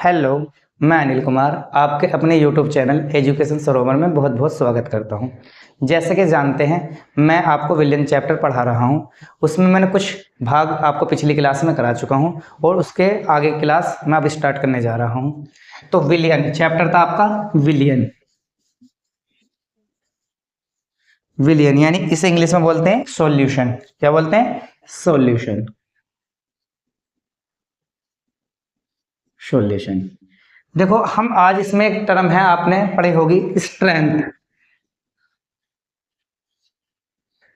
Hello, मैं अनिल कुमार आपके अपने यूट्यूब चैनल एजुकेशन सरोवर में बहुत बहुत स्वागत करता हूं। जैसे कि जानते हैं, मैं आपको विलियन चैप्टर पढ़ा रहा हूं। उसमें मैंने कुछ भाग आपको पिछली क्लास में करा चुका हूं और उसके आगे क्लास मैं अब स्टार्ट करने जा रहा हूं। तो विलियन चैप्टर था आपका विलियन। विलियन यानी इसे इंग्लिश में बोलते हैं सॉल्यूशन। क्या बोलते हैं? सॉल्यूशन। सॉल्यूशन। देखो, हम आज इसमें एक टर्म है आपने पढ़ी होगी, स्ट्रेंथ।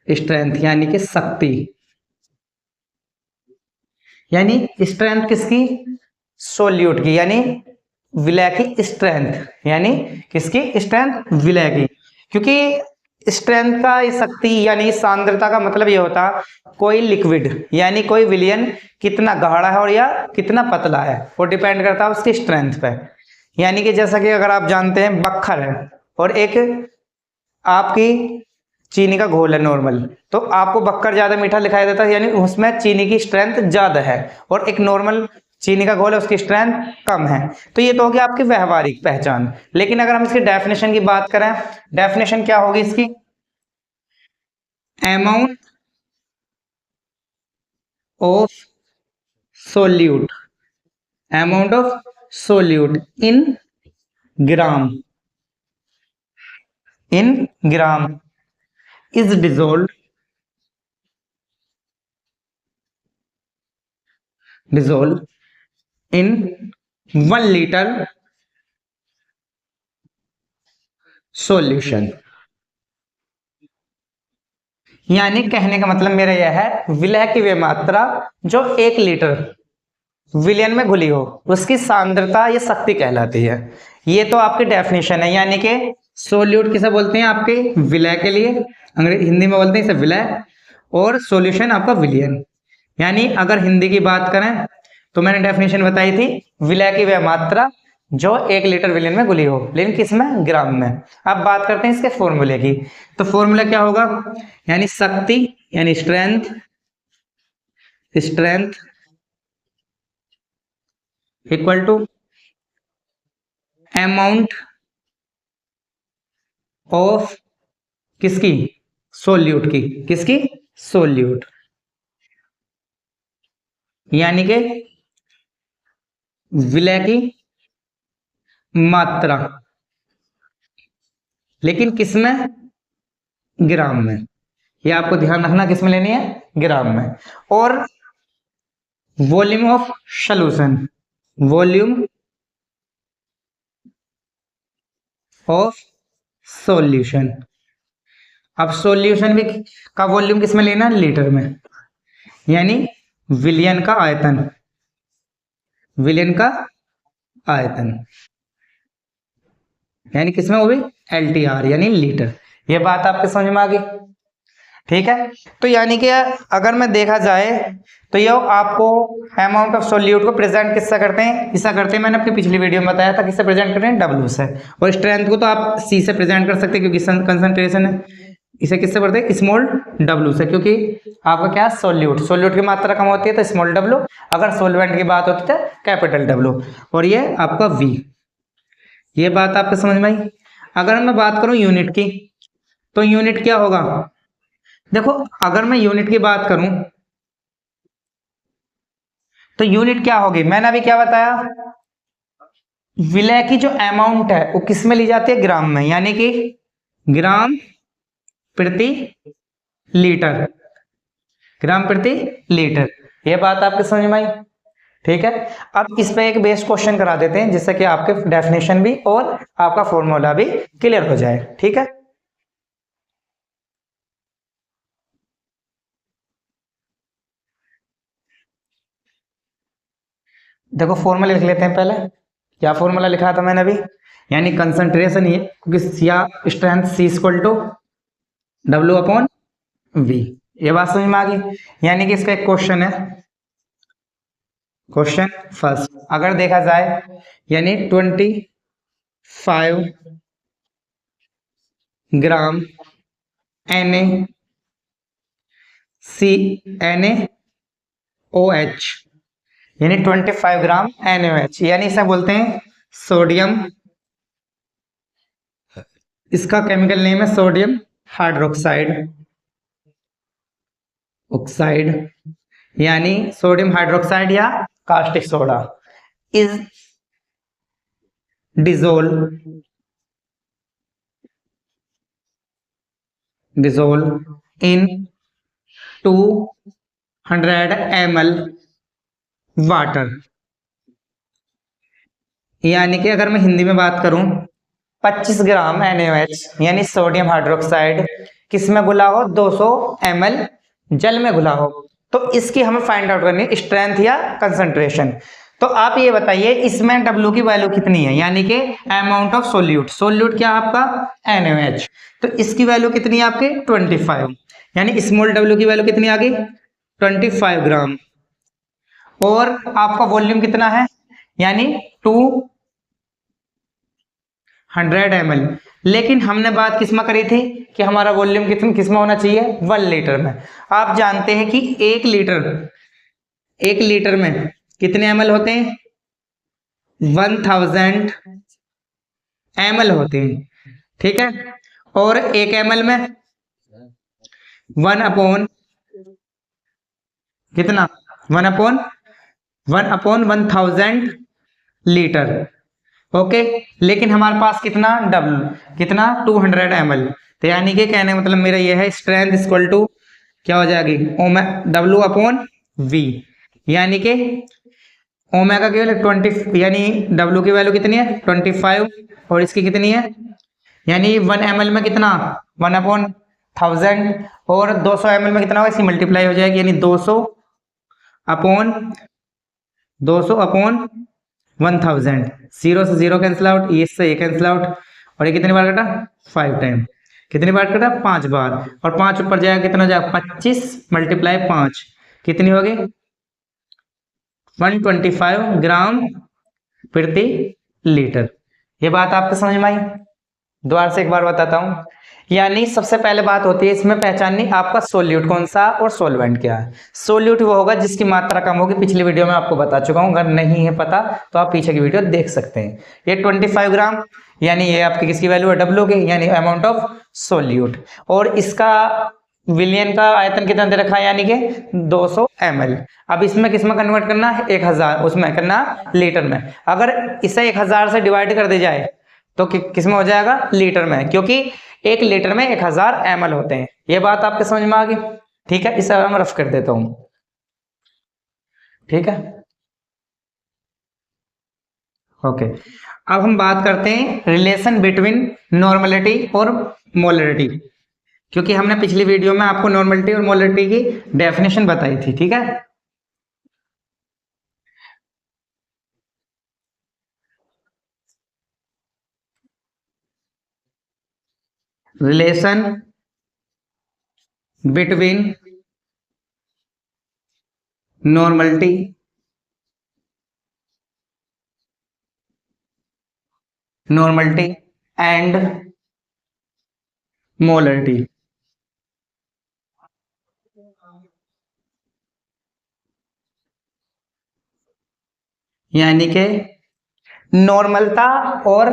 स्ट्रेंथ यानी कि शक्ति। यानी स्ट्रेंथ किसकी? सोल्यूट की, यानी विलय की स्ट्रेंथ। यानी किसकी स्ट्रेंथ? विलय की। क्योंकि स्ट्रेंथ का शक्ति यानी सांद्रता का मतलब ये होता कोई लिक्विड यानी कोई विलयन कितना गाढ़ा है और या कितना पतला है, वो डिपेंड करता है उसकी स्ट्रेंथ पे। यानी कि जैसा कि अगर आप जानते हैं बक्खर है और एक आपकी चीनी का घोल है नॉर्मल, तो आपको बक्कर ज्यादा मीठा दिखाई देता है, यानी उसमें चीनी की स्ट्रेंथ ज्यादा है, और एक नॉर्मल चीनी का घोल है उसकी स्ट्रेंथ कम है। तो ये तो होगी आपकी व्यवहारिक पहचान। लेकिन अगर हम इसकी डेफिनेशन की बात करें, डेफिनेशन क्या होगी इसकी? Amount of solute, amount of solute in gram, in gram is dissolve, dissolve in 1 litre solution. यानी कहने का मतलब मेरा यह है, विलय की वे मात्रा जो 1 लीटर विलयन में घुली हो उसकी सांद्रता या शक्ति कहलाती है। ये तो आपकी डेफिनेशन है। यानी कि सोल्यूट किसे बोलते हैं? आपके विलय के लिए अंग्रेजी हिंदी में बोलते हैं इसे विलय, और सॉल्यूशन आपका विलयन। यानी अगर हिंदी की बात करें तो मैंने डेफिनेशन बताई थी, विलय की वह मात्रा जो 1 लीटर विलियन में घुली हो, लेकिन किस में? ग्राम में। अब बात करते हैं इसके फॉर्मूले की। तो फॉर्मूला क्या होगा? यानी शक्ति यानी strength, strength equal to amount of किसकी? सोल्यूट की। किसकी? सोल्यूट। यानी कि विलय की मात्रा, लेकिन किसमें? ग्राम में। ये आपको ध्यान रखना, किसमें लेनी है? ग्राम में। और volume of solution, volume of solution. अब सॉल्यूशन भी का वॉल्यूम किसमें लेना? लीटर में। यानी विलियन का आयतन, विलियन का आयतन यानी किसमें? वो भी एलटीआर यानी लीटर। ये बात आपके समझ में आ गई? ठीक है। तो यानी कि अगर मैं देखा जाए तो ये आपको अमाउंट ऑफ सोल्यूट को प्रेजेंट किससे करते हैं? इससे करते हैं, मैंने अपनी पिछली वीडियो में बताया था किससे प्रेजेंट करते हैं? डब्ल्यू से। और स्ट्रेंथ को तो आप सी से प्रेजेंट कर सकते हैं क्योंकि कंसंट्रेशन है। इसे किससे पढ़ते हैं? स्मॉल डब्ल्यू से, क्योंकि आपका क्या? सोल्यूट, सोल्यूट की मात्रा कम होती है तो स्मॉल डब्ल्यू, अगर सोलवेंट की बात होती है कैपिटल डब्ल्यू। और ये आपका वी। ये बात आपको समझ में आई? अगर मैं बात करूं यूनिट की, तो यूनिट क्या होगा? देखो, अगर मैं यूनिट की बात करूं तो यूनिट क्या होगी? मैंने अभी क्या बताया? विलय की जो अमाउंट है वो किस में ली जाती है? ग्राम में। यानी कि ग्राम प्रति लीटर, ग्राम प्रति लीटर। ये बात आपके समझ में आई? ठीक है। अब इस पे एक बेस क्वेश्चन करा देते हैं जिससे कि आपके डेफिनेशन भी और आपका फॉर्मूला भी क्लियर हो जाए। ठीक है। देखो, फॉर्मूला लिख लेते हैं पहले। क्या फॉर्मूला लिखा था मैंने अभी? यानी कंसंट्रेशन, ये क्योंकि या strength C equal to W upon V. ये बात समझ में आ गई? यानी कि इसका एक क्वेश्चन है, क्वेश्चन फर्स्ट अगर देखा जाए, यानी 25 gram N A C N A O H यानी 25 ग्राम NaOH, यानी इसे बोलते हैं सोडियम, इसका केमिकल नेम है सोडियम हाइड्रोक्साइड, ऑक्साइड, यानी सोडियम हाइड्रोक्साइड या caustic soda is dissolve in 200 ml water. यानी कि अगर मैं हिंदी में बात करूं, 25 ग्राम NaOH यानी सोडियम हाइड्रोक्साइड किस में घुला हो, 200 ml जल में घुला हो, तो इसकी हमें फाइंड आउट करनी है स्ट्रेंथ या कंसंट्रेशन। तो आप ये बताइए इसमें W की वैल्यू कितनी है, यानी कि अमाउंट ऑफ सोल्यूट, सोल्यूट क्या आपका NaOH, तो इसकी वैल्यू कितनी है आपकी 25, यानी स्मॉल w की वैल्यू कितनी आ गई 25 ग्राम, और आपका वॉल्यूम कितना है यानी 200 ml। लेकिन हमने बात किस में करी थी कि हमारा वॉल्यूम किस में होना चाहिए 1 लीटर में। आप जानते हैं कि 1 लीटर में कितने ml होते हैं, 1000 ml होते हैं, ठीक है। और 1 ml में 1 अपॉन कितना 1 अपॉन 1000 लीटर, ओके। लेकिन हमारे पास कितना कितना 200 ml, तो यानी कि कहने मतलब मेरा यह है स्ट्रेंथ इक्वल टू क्या हो जाएगी W अपॉन V, यानी कि ओमेगा की वैल्यू 20, यानी W की वैल्यू कितनी है 25 और इसकी कितनी है, यानी 1 ml में कितना 1 अपॉन 1000 और 200 ml में कितना होगा, इसकी मल्टीप्लाई हो जाएगी, यानी 200 अपॉन 1000, 0 से 0 कैंसिल आउट, ये से ये कैंसिल आउट, और ये कितनी बार कटा 5 टाइम, कितनी बार कटा 5 बार, और 5 ऊपर जाएगा कितना हो जाएगा 25 मल्टीप्लाई 5 कितनी होगी 125 ग्राम प्रति लीटर। ये बात आपको समझ में आई? दोबारा से एक बार बताता हूं, यानी सबसे पहले बात होती है इसमें पहचाननी आपका सोल्यूट कौन सा और सोलवेंट क्या है। सोल्यूट वो होगा जिसकी मात्रा कम होगी, पिछली वीडियो में आपको बता चुका हूं, अगर नहीं है पता तो आप पीछे की वीडियो देख सकते हैं। ये 25 ग्राम यानी ये आपकी किसकी वैल्यू है W की, यानी अमाउंट ऑफ सोल्यूट, और इसका विलियन का आयतन कितना दे रखा है यानी कि 200 ml। अब इसमें किसमें कन्वर्ट करना है 1000, उसमें करना लीटर में। अगर इसे 1000 से डिवाइड कर दी जाए तो किसमें हो जाएगा लीटर में, क्योंकि 1 लीटर में 1000 ml होते हैं। ये बात आपके समझ में आ गई, ठीक है। इसे मैं रफ कर देता हूं, ठीक है, ओके। अब हम बात करते हैं रिलेशन बिटवीन नॉर्मलिटी और मोलरिटी, क्योंकि हमने पिछली वीडियो में आपको नॉर्मलिटी और मोलरिटी की डेफिनेशन बताई थी, ठीक है। Relation between normality and molarity, यानी कि नॉर्मलता और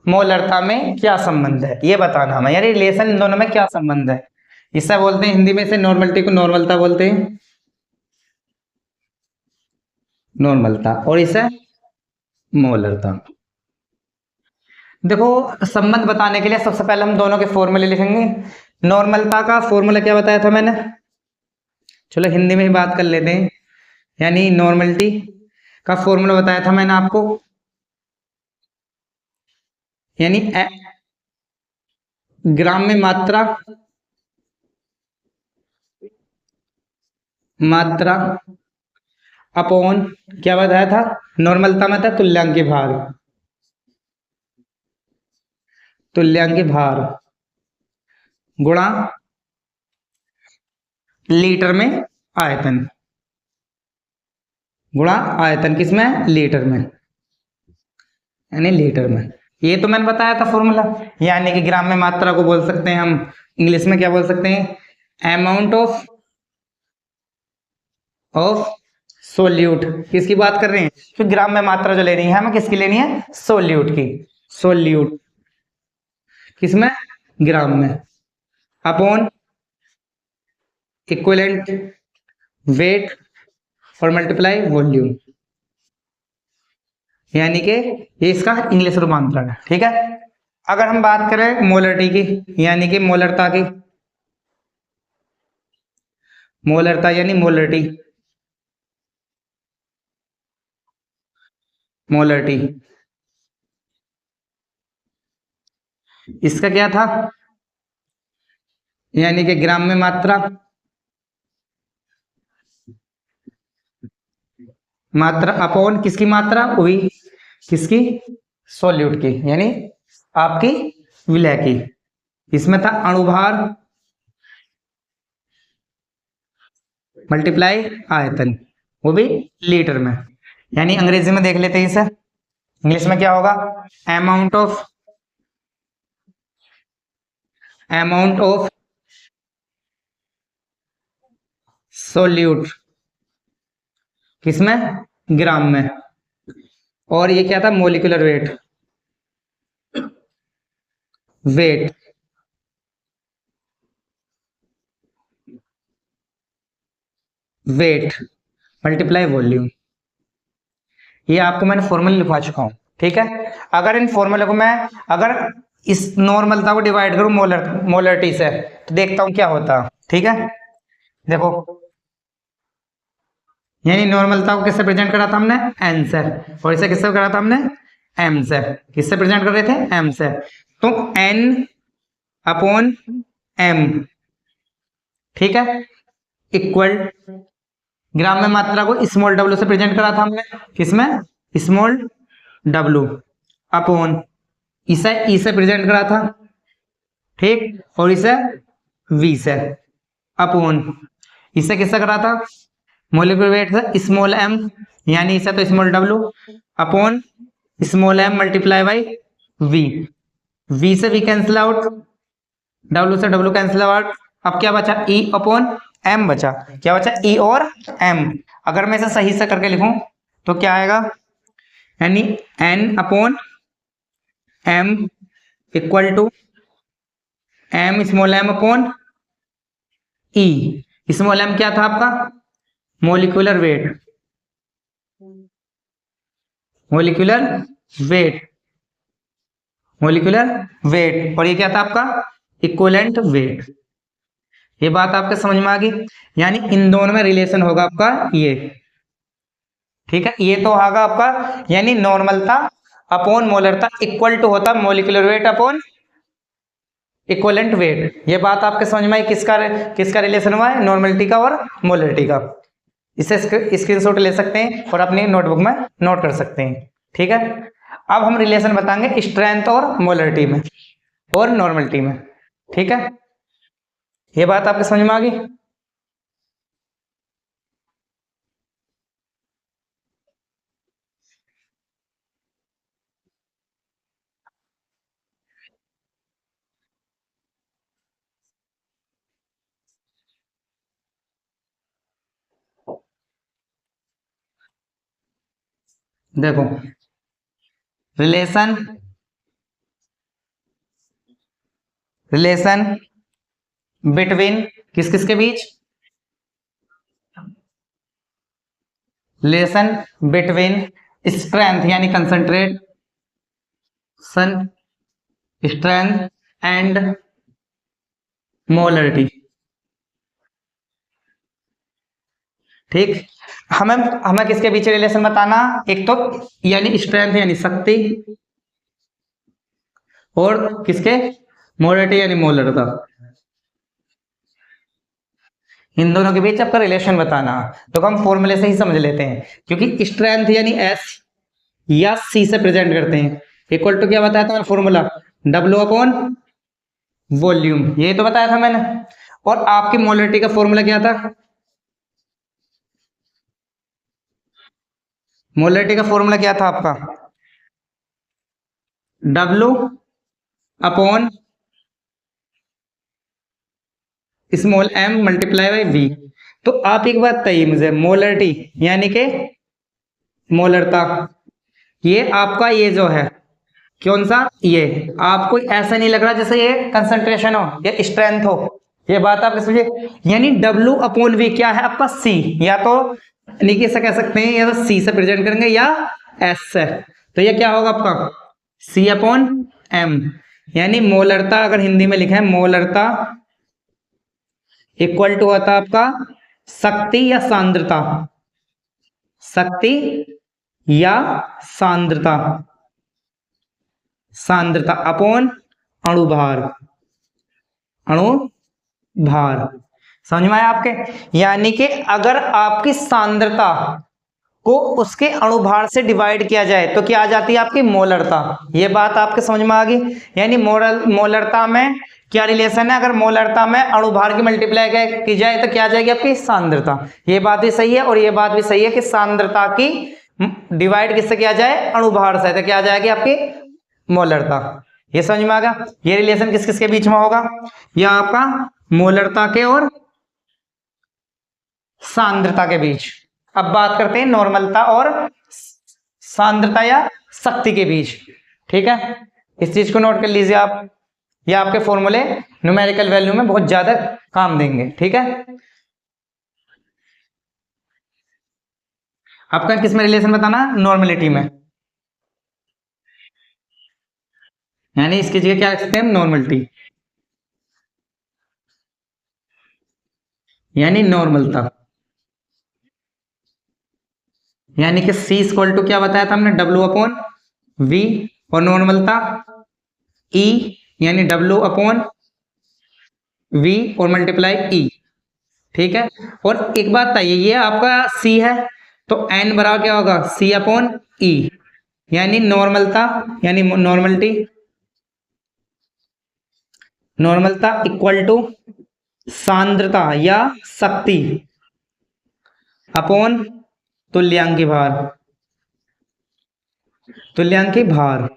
मोलरता में क्या संबंध है ये बताना हमें, यानी रिलेशन इन दोनों में क्या संबंध है। इसे बोलते हैं हिंदी में से नॉर्मलिटी को नॉर्मलता बोलते हैं, नॉर्मलता, और इसे मोलरता। देखो संबंध बताने के लिए सबसे पहले हम दोनों के फॉर्मूले लिखेंगे। नॉर्मलता का फॉर्मूला क्या बताया था मैंने, चलो हिंदी में ही बात कर लेते हैं। यानी नॉर्मलिटी का फॉर्मूला बताया था मैंने आपको, यानी ग्राम में मात्रा अपॉन क्या बताया था, नॉर्मलता में था तुल्यांकी भार गुणा लीटर में आयतन, गुणा आयतन किसमें लीटर में, यानी लीटर में। ये तो मैंने बताया था फॉर्मूला, यानी कि ग्राम में मात्रा को बोल सकते हैं हम इंग्लिश में क्या बोल सकते हैं, अमाउंट ऑफ सोल्यूट किसकी बात कर रहे हैं? तो ग्राम में मात्रा जो लेनी है हमें किसकी लेनी है? सोल्यूट की। सोल्यूट किसमें? ग्राम में। अपॉन इक्विवेलेंट वेट और मल्टीप्लाई वॉल्यूम, यानी कि ये इसका इंग्लिश रूपांतरण है। ठीक है। अगर हम बात करें मोलरिटी की, यानी कि मोलरता की, मोलरता यानी मोलरिटी, मोलरिटी इसका क्या था? यानी कि ग्राम में मात्रा, मात्रा अपॉन किसकी मात्रा हुई? किसकी? सॉल्यूट की, यानी आपकी विलय की। इसमें था अणुभार मल्टीप्लाई आयतन, वो भी लीटर में। यानी अंग्रेजी में देख लेते हैं इसे, इंग्लिश में क्या होगा? अमाउंट ऑफ सोल्यूट किसमें? ग्राम में। और ये क्या था? Molecular weight, weight weight multiply volume. ये आपको मैंने फॉर्मूला लिखवा चुका हूं। ठीक है। अगर इन फॉर्मूले को मैं, अगर इस नॉर्मलता को डिवाइड करूं मोलरिटी से, तो देखता हूं क्या होता है। ठीक है। देखो, यानी नॉर्मलता को किससे प्रेजेंट करा था हमने? एन से। और इसे किससे करा था हमने? एम से। किससे प्रेजेंट कर रहे थे? एम से। तो एन अपॉन एम, ठीक है, इक्वल, ग्राम में मात्रा को स्मॉल डब्ल्यू से प्रेजेंट करा था हमने, किसमें? स्मॉल डब्ल्यू अपॉन इसे ई से प्रेजेंट करा था, ठीक, और इसे वी से अपॉन इसे किससे करा था? मोलिकुलर वेट से स्मॉल एम, यानी इसे तो small W upon small M multiply by V. V से वी कैंसिल आउट, डब्ल्यू से डब्ल्यू कैंसिल आउट। अब क्या बचा? ई अपॉन एम बचा। क्या बचा? ई और एम। अगर मैं इसे सही से करके लिखूं तो क्या आएगा? यानी N upon M equal to M small M upon E. Small M क्या था आपका? Molecular weight, molecular weight, molecular weight. और ये क्या था आपका? Equivalent weight. ये बात आपके समझ में आ गई? यानी इन दोनों में रिलेशन होगा आपका ये। ठीक है। ये तो होगा आपका, यानी नॉर्मलता अपॉन मोलरता इक्वल टू होता molecular weight upon equivalent weight. ये बात आपके समझ में आई? किसका किसका रिलेशन हुआ है? नॉर्मलिटी का और मोलरिटी का। इसे स्क्रीनशॉट ले सकते हैं और अपनी नोटबुक में नोट कर सकते हैं। ठीक है। अब हम रिलेशन बताएंगे स्ट्रेंथ और मोलरिटी में और नॉर्मलिटी में। ठीक है। ये बात आपके समझ में आ गई? देखो, रिलेशन, रिलेशन बिटवीन किस किस के बीच? रिलेशन बिटवीन स्ट्रेंथ यानी concentration strength and molarity. ठीक। हमें हमें किसके बीच रिलेशन बताना? एक तो यानी स्ट्रेंथ यानी शक्ति, और किसके? मोलरिटी यानी मोलरता। इन दोनों के बीच आपका रिलेशन बताना, तो हम फॉर्मूले से ही समझ लेते हैं, क्योंकि स्ट्रेंथ यानी एस या सी से प्रेजेंट करते हैं। इक्वल टू क्या बताया था फॉर्मूला? डब्ल्यू अपॉन वॉल्यूम, ये तो बताया था मैंने। और आपकी मोलरिटी का फॉर्मूला क्या था? मोलरिटी का फॉर्मूला क्या था आपका? W upon small M multiply by V. तो आप एक बात बताइए मुझे, मोलरिटी यानी कि मोलरता, ये आपका ये जो है कौन सा, ये आपको ऐसा नहीं लग रहा जैसे ये कंसंट्रेशन हो या स्ट्रेंथ हो, ये बात आप समझिए। यानी W अपॉन V क्या है आपका C, या तो नीचे से कह सकते हैं या तो C से प्रेजेंट करेंगे या S से, तो ये क्या होगा आपका C अपॉन M। यानी मोलरता अगर हिंदी में लिखे मोलरता इक्वल टू होता है आपका शक्ति या सांद्रता, शक्ति या सांद्रता, सांद्रता अपॉन अणुभार, अणुभार। समझ में आया आपके? यानी कि अगर आपकी सांद्रता को उसके अणुभार से डिवाइड किया जाए तो क्या आ जाती है आपकी मोलरता। ये बात आपके समझ में आ गई। यानी मोलरता में क्या रिलेशन है, अगर मोलरता में अणुभार की मल्टीप्लाई की जाए तो क्या आ जाएगी आपकी सांद्रता। ये बात भी सही है और ये बात भी सही है कि सांद्रता की डिवाइड किससे किया जाए, अणुभार से, तो क्या आ जाएगी आपकी मोलरता। ये समझ में आ गया। ये रिलेशन किस किस के बीच में होगा, यह आपका मोलरता के और सांद्रता के बीच। अब बात करते हैं नॉर्मलता और सांद्रता या शक्ति के बीच। ठीक है, इस चीज को नोट कर लीजिए आप, ये आपके फॉर्मूले न्यूमेरिकल वैल्यू में बहुत ज्यादा काम देंगे। ठीक है, आपका किस में रिलेशन बताना, नॉर्मलिटी में, यानी इसकी जगह क्या लिखते हैं नॉर्मलिटी, यानी नॉर्मलता। यानी कि C इक्वल टू क्या बताया था हमने, W अपॉन V, और नॉर्मलता E यानी W अपॉन V और मल्टीप्लाई E। ठीक है, और एक बात बताइए, ये आपका C है तो N बराबर क्या होगा C अपॉन E, यानी नॉर्मलता, यानी नॉर्मलिटी, नॉर्मलता इक्वल टू सांद्रता या शक्ति अपॉन तुल्यांकी भार, तुल्यांकी भार।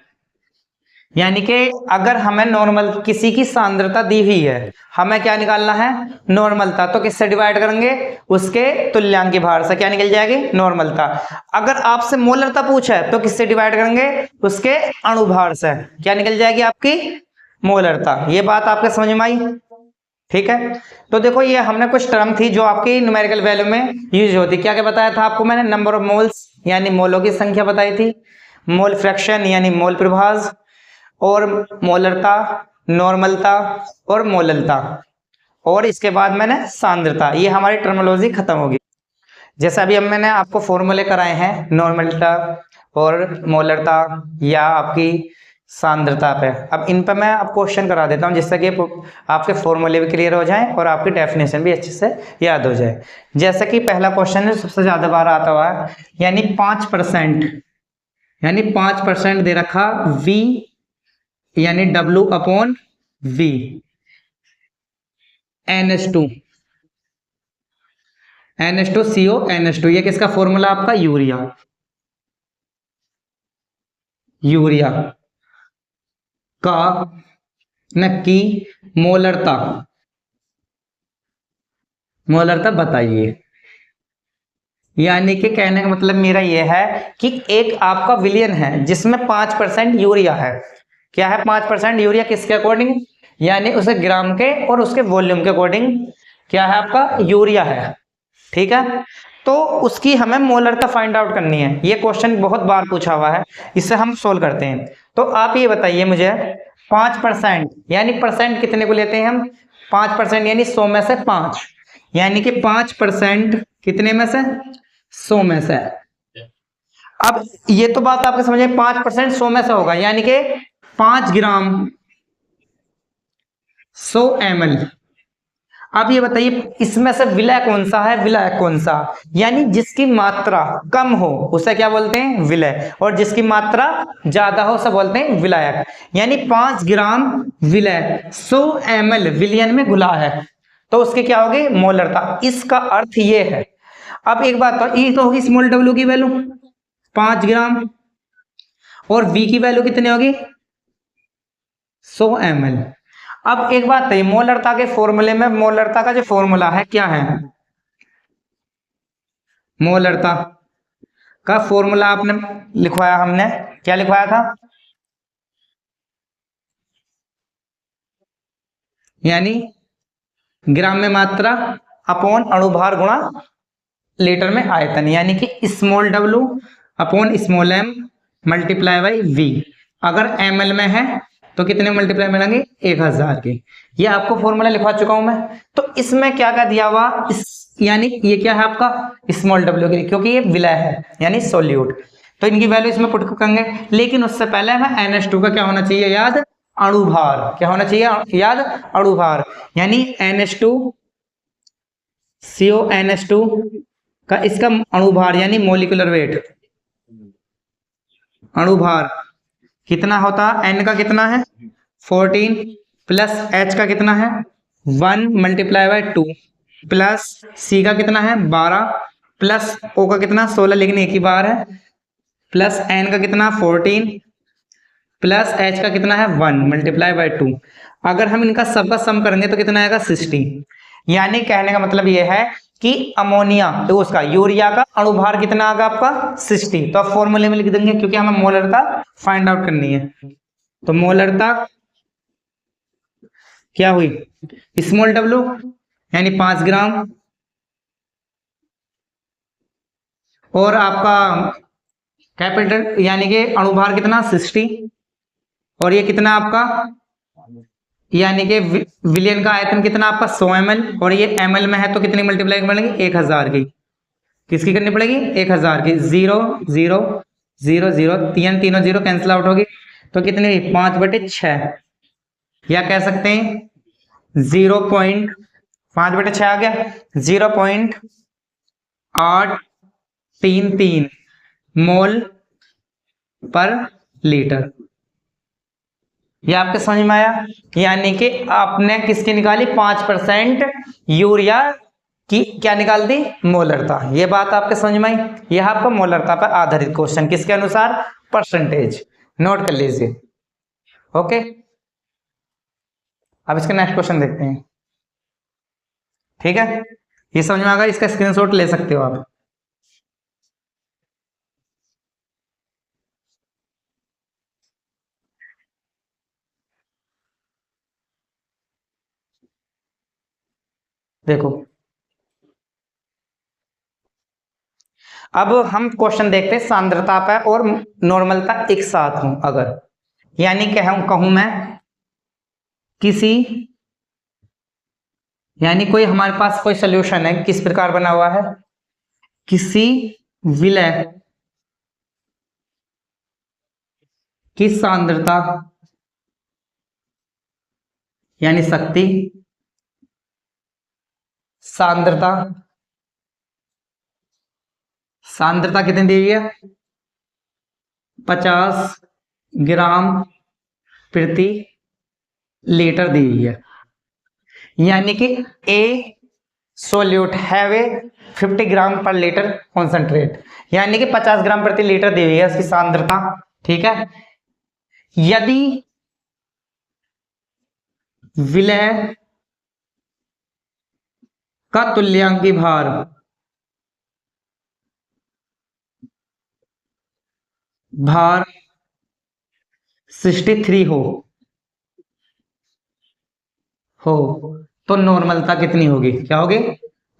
यानी कि अगर हमें नॉर्मल किसी की सांद्रता दी हुई है, हमें क्या निकालना है नॉर्मलता, तो किससे डिवाइड करेंगे, उसके तुल्यांकी भार से, क्या निकल जाएगी नॉर्मलता। अगर आपसे मोलरता पूछा है तो किससे डिवाइड करेंगे, उसके अणुभार से, क्या निकल जाएगी आपकी मोलरता। ये बात आपके समझ में आई। ठीक है, तो देखो ये हमने कुछ टर्म थी जो आपकी न्यूमेरिकल वैल्यू में यूज होती। क्या क्या बताया था आपको मैंने, नंबर ऑफ मोल्स यानी मोलों की संख्या बताई थी, मोल फ्रैक्शन यानी मोल प्रभाज, और मोलरता, नॉर्मलता और मोललता, और इसके बाद मैंने सांद्रता। ये हमारी टर्मिनोलॉजी खत्म होगी। जैसे अभी मैंने आपको फॉर्मूले कराए हैं नॉर्मलता और मोलरता या आपकी सांद्रता पे, अब इन पे मैं आप क्वेश्चन करा देता हूं जिससे कि आपके फॉर्मूले भी क्लियर हो जाएं और आपकी डेफिनेशन भी अच्छे से याद हो जाए। जैसे कि पहला क्वेश्चन है सबसे ज्यादा बार आता हुआ है, यानी 5%, यानी 5% दे रखा V यानी W upon V NH2, NH2CO NH2, ये किसका फॉर्मूला आपका यूरिया, यूरिया का नक्की मोलरता, मोलरता बताइए। यानी कि कहने का मतलब मेरा यह है कि एक आपका विलियन है जिसमें 5% यूरिया है। क्या है 5% यूरिया, किसके अकॉर्डिंग, यानी उसे ग्राम के और उसके वॉल्यूम के अकॉर्डिंग क्या है आपका यूरिया है। ठीक है, तो उसकी हमें मोलरता फाइंड आउट करनी है। ये क्वेश्चन बहुत बार पूछा हुआ है, इससे हम सोल्व करते हैं। तो आप ये बताइए मुझे 5% यानी परसेंट कितने को लेते हैं हम, 5% यानी 100 में से 5, यानी कि 5% कितने में से 100 में से। अब ये तो बात आपके समझ में, 5% 100 में से होगा, यानी कि 5 ग्राम 100 ml। अब ये बताइए इसमें से विलय कौन सा है, विलय कौन सा, यानी जिसकी मात्रा कम हो उसे क्या बोलते हैं विलय, और जिसकी मात्रा ज्यादा हो उसे बोलते हैं विलायक। यानी 5 ग्राम विलय 100 ml विलियन में घुला है तो उसकी क्या होगी मोलरता। इसका अर्थ ये है। अब एक बात तो ये तो होगी स्मॉल w की वैल्यू 5 ग्राम, और v की वैल्यू कितनी होगी 100 ml। अब एक बात है, मोलरता के फॉर्मूले में मोलरता का जो फॉर्मूला है क्या है, मोलरता का फॉर्मूला आपने लिखवाया, हमने क्या लिखवाया था, यानी ग्राम में मात्रा अपॉन अणुभार गुणा लीटर में आयतन, यानी कि small W upon small M multiply by V. अगर ml में है तो कितने मल्टीप्लाई मिलेंगे, 1000 के। ये आपको फॉर्मूला लिखवा चुका हूं मैं। तो इसमें क्या क्या दिया हुआ, यानी ये क्या है आपका स्मॉल डब्ल्यू के लिए, क्योंकि ये विलय है यानी सोल्यूट, तो इनकी वैल्यू इसमें पुट करेंगे। लेकिन उससे पहले हमें NH2 का क्या होना चाहिए याद, अणुभार। क्या होना चाहिए याद, अणुभार, यानी NH2 CONH2 का इसका अणुभार यानी मोलिकुलर वेट, अणुभार कितना होता है, N का कितना है 14 प्लस H का कितना है 1 मल्टीप्लाई बाई 2 प्लस C का कितना है 12 प्लस O का कितना 16, लेकिन एक ही बार है, प्लस N का कितना 14 प्लस H का कितना है 1 मल्टीप्लाई बाई 2। अगर हम इनका सबका सम करेंगे तो कितना आएगा 60। यानी कहने का मतलब यह है कि अमोनिया तो उसका यूरिया का अणुभार कितना आएगा आपका 60। तो आप फॉर्मूले में लिख देंगे क्योंकि हमें मोलरता फाइंड आउट करनी है। तो मोलरता क्या हुई, स्मॉल डब्ल्यू यानी 5 ग्राम, और आपका कैपिटल यानी कि अणुभार कितना 60, और ये कितना आपका यानी कि विलियन का आयतन कितना आपका 100 ml, और ये ml में है तो कितनी मल्टीप्लाई पड़ेगी 1000 की। किसकी करनी पड़ेगी 1000 की। 0 0 0 0 तीनों जीरो कैंसिल आउट होगी तो कितनी 5/6, या कह सकते हैं 5/6 आ गया 0.833 मोल पर लीटर। ये आपके समझ में आया, यानी कि आपने किसकी निकाली 5% यूरिया की क्या निकाल दी, मोलरता। ये बात आपके समझ में आई। यह आपका मोलरता पर आधारित क्वेश्चन, किसके अनुसार, परसेंटेज, नोट कर लीजिए। ओके, अब इसका नेक्स्ट क्वेश्चन देखते हैं। ठीक है, ये समझ में आ गया, इसका स्क्रीनशॉट ले सकते हो आप। देखो अब हम क्वेश्चन देखते हैं सांद्रता पर और नॉर्मलता एक साथ हूं अगर, यानी कहूं मैं किसी, यानी कोई हमारे पास कोई सॉल्यूशन है, किस प्रकार बना हुआ है, किसी विलय की सांद्रता यानी शक्ति सांद्रता, सांद्रता कितनी दी हुई है 50 ग्राम प्रति लीटर दी हुई है, यानी कि ए सोल्यूट हैव ए 50 ग्राम पर लीटर कॉन्सेंट्रेट, यानी कि 50 ग्राम प्रति लीटर दी हुई है उसकी सांद्रता। ठीक है, यदि विलय का तुल्यांकी भार भार 63 हो तो नॉर्मलता कितनी होगी, क्या होगी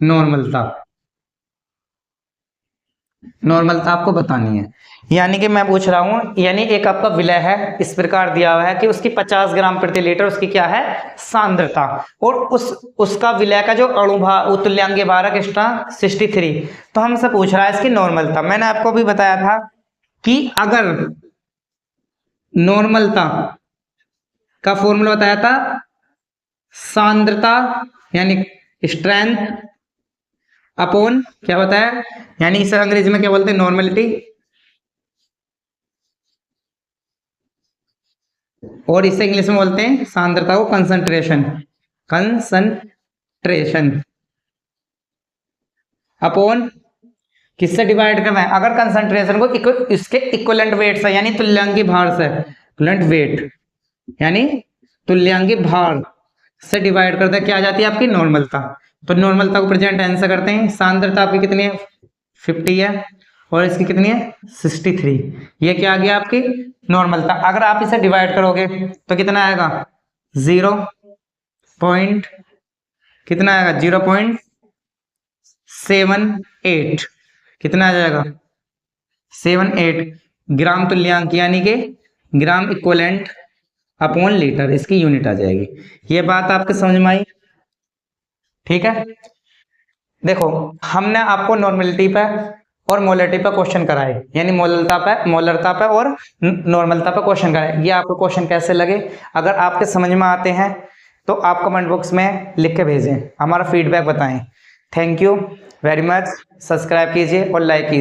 नॉर्मलता, नॉर्मलता आपको बतानी है। यानी कि मैं पूछ रहा हूं, यानी एक आपका विलय है, इस प्रकार दिया हुआ है कि उसकी 50 ग्राम प्रति लीटर उसकी क्या है सांद्रता, और उसका विलय का जो अणुभार तुल्यांकीय भार एक्स्ट्रा 63, तो हमसे पूछ रहा है इसकी नॉर्मलता। मैंने आपको भी बताया था कि अगर नॉर्मलता का फॉर्मूला बताया था सांद्रता यानी स्ट्रेंथ अपॉन क्या होता है, यानी इसे अंग्रेजी में क्या बोलते हैं नॉर्मलिटी, और इसे इंग्लिश में बोलते हैं सांद्रता को कंसंट्रेशन, कंसंट्रेशन अपॉन किससे डिवाइड करना है, अगर कंसंट्रेशन को इसके इक्विवेलेंट वेट से यानी तुल्यांकी भार से, इक्विवेलेंट वेट यानी तुल्यांकी भार से डिवाइड करते क्या आ जाती है आपकी नॉर्मलता। तो नॉर्मलता को प्रेजेंट टेंस से करते हैं, सांद्रता आपकी कितनी है 50 है और इसकी कितनी है 63। ये क्या आ गया आपकी नॉर्मलता। अगर आप इसे डिवाइड करोगे तो कितना आएगा 0 पॉइंट कितना आएगा 0.78 कितना आ जाएगा 78 ग्राम तुल्यांक यानी कि ग्राम इक्विवेलेंट अपॉन लीटर इसकी यूनिट आ जाएगी। ये बात आपके समझ में आई? ठीक है। देखो हमने आपको नॉर्मलिटी पे और मोलरिटी पे क्वेश्चन कराए, यानी मोलरता पे और नॉर्मलता पे क्वेश्चन कराए। ये आपको क्वेश्चन कैसे लगे? अगर आपके समझ में आते हैं तो आप कमेंट बॉक्स में लिख के भेजें, हमारा फीडबैक बताएं। Thank you very much. Subscribe कीजिए और लाइक कीजिए।